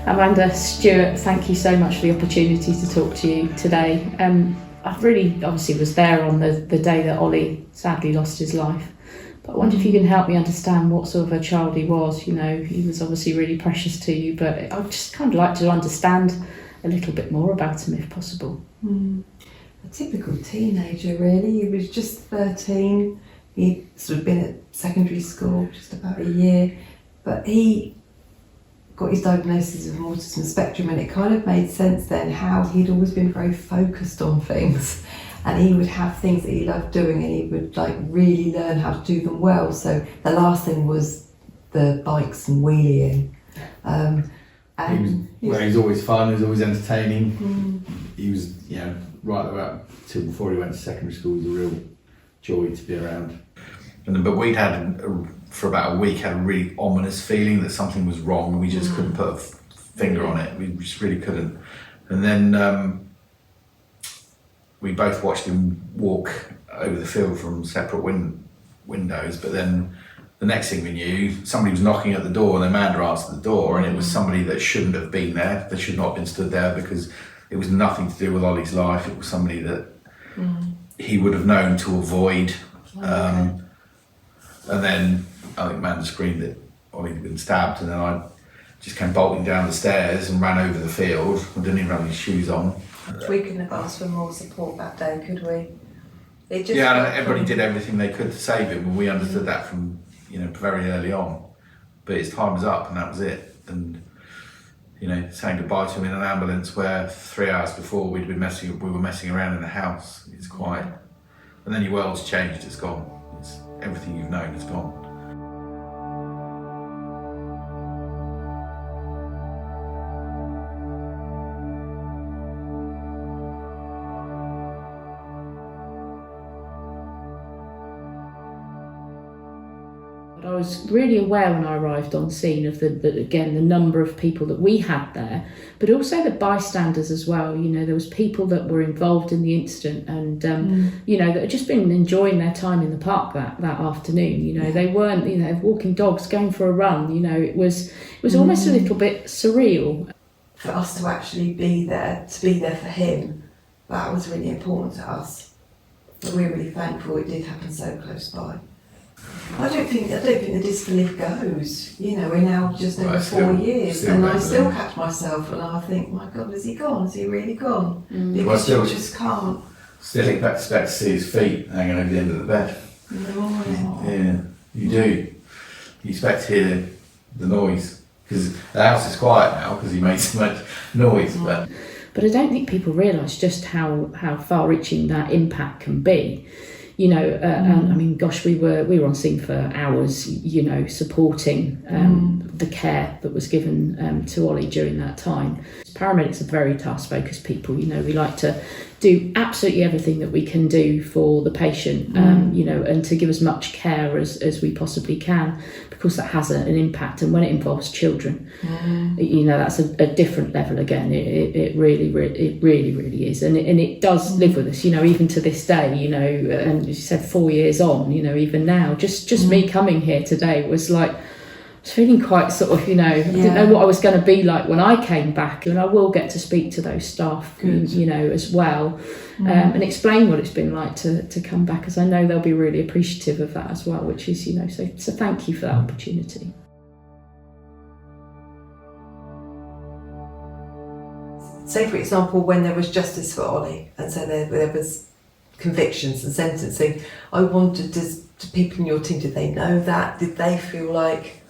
Amanda, Stuart, thank you so much for the opportunity to talk to you today. I really obviously was there on the day that Olly sadly lost his life. But I wonder if you can help me understand what sort of a child he was. You know, he was obviously really precious to you, but I'd just kind of like to understand a little bit more about him if possible. A typical teenager, really. He was just 13. He'd sort of been at secondary school just about a year, but he got his diagnosis of autism spectrum, and it kind of made sense then how he'd always been very focused on things, and he would have things that he loved doing and he would like really learn how to do them well. So the last thing was the bikes and wheeling. He was always fun, he was always entertaining. He was, you know, right about till before he went to secondary school, he was a real joy to be around. But we'd had, for about a week, had a really ominous feeling that something was wrong, and we just couldn't put a finger on it. We just really couldn't. And then we both watched him walk over the field from separate windows, but then the next thing we knew, somebody was knocking at the door, and Amanda answered the door, and it was somebody that shouldn't have been there. They should not have been stood there, because it was nothing to do with Olly's life. It was somebody that he would have known to avoid. And then I think Amanda screamed that Olly had been stabbed, and then I just came bolting down the stairs and ran over the field. I didn't even have any shoes on. We couldn't have asked for more support that day, could we? Everybody did everything they could to save him, and we understood that from, you know, very early on. But his time was up, and that was it. And, you know, saying goodbye to him in an ambulance where 3 hours before we were messing around in the house. It's quite, and then your world's changed. It's gone. It's everything you've known is gone. I was really aware when I arrived on scene of the number of people that we had there, but also the bystanders as well. You know, there was people that were involved in the incident, and you know, that had just been enjoying their time in the park that afternoon. You know, they weren't, you know, walking dogs, going for a run. You know, it was almost a little bit surreal. For us to actually be there for him, that was really important to us. But we're really thankful it did happen so close by. I don't think the disbelief goes. You know, we're now just over 4 years, and I still catch myself and I think, my God, has he gone? Has he really gone? Because you just can't. Still expect to see his feet hanging over the end of the bed. In the morning. Yeah, you do. You expect to hear the noise, because the house is quiet now because he made so much noise. But I don't think people realise just how far-reaching that impact can be. You know, and I mean, gosh, we were on scene for hours, you know, supporting the care that was given to Olly during that time. Paramedics are very task-focused people. You know, we like to do absolutely everything that we can do for the patient, you know, and to give as much care as we possibly can, because that has an impact. And when it involves children, you know, that's a different level again. It really is, and it does live with us. You know, even to this day. You know, and as you said, 4 years on. You know, even now, just me coming here today was like, I was feeling quite sort of, you know, I didn't know what I was going to be like when I came back, and I will get to speak to those staff, you know, as well, and explain what it's been like to come back, as I know they'll be really appreciative of that as well, which is, you know, so thank you for that opportunity. Say, for example, when there was justice for Olly, and so there was convictions and sentencing, I wondered, do people in your team, did they know that? Did they feel like...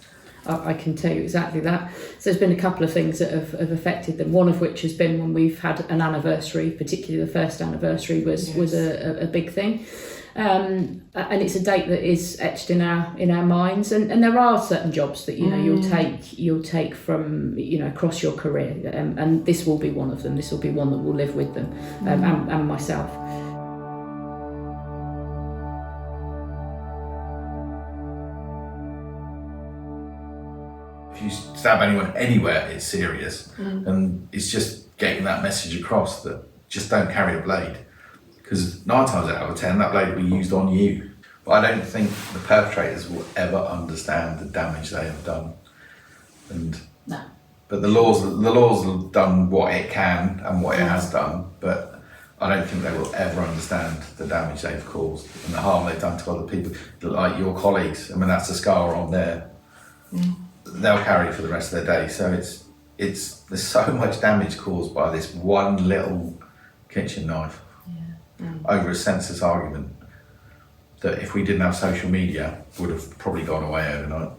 I can tell you exactly that. So there's been a couple of things that have affected them, one of which has been when we've had an anniversary, particularly the first anniversary was a big thing. And it's a date that is etched in our minds, and there are certain jobs that, you know, you'll take from, you know, across your career, and this will be one of them. This will be one that will live with them, and myself. if you stab anyone anywhere, it's serious. And it's just getting that message across that just don't carry a blade. Because 9 times out of 10, that blade will be used on you. But I don't think the perpetrators will ever understand the damage they have done. And no. But the laws have done what it can and what it has done, but I don't think they will ever understand the damage they've caused and the harm they've done to other people, like your colleagues. I mean, that's a scar on there. They'll carry for the rest of their day. So there's so much damage caused by this one little kitchen knife over a senseless argument that if we didn't have social media would have probably gone away overnight.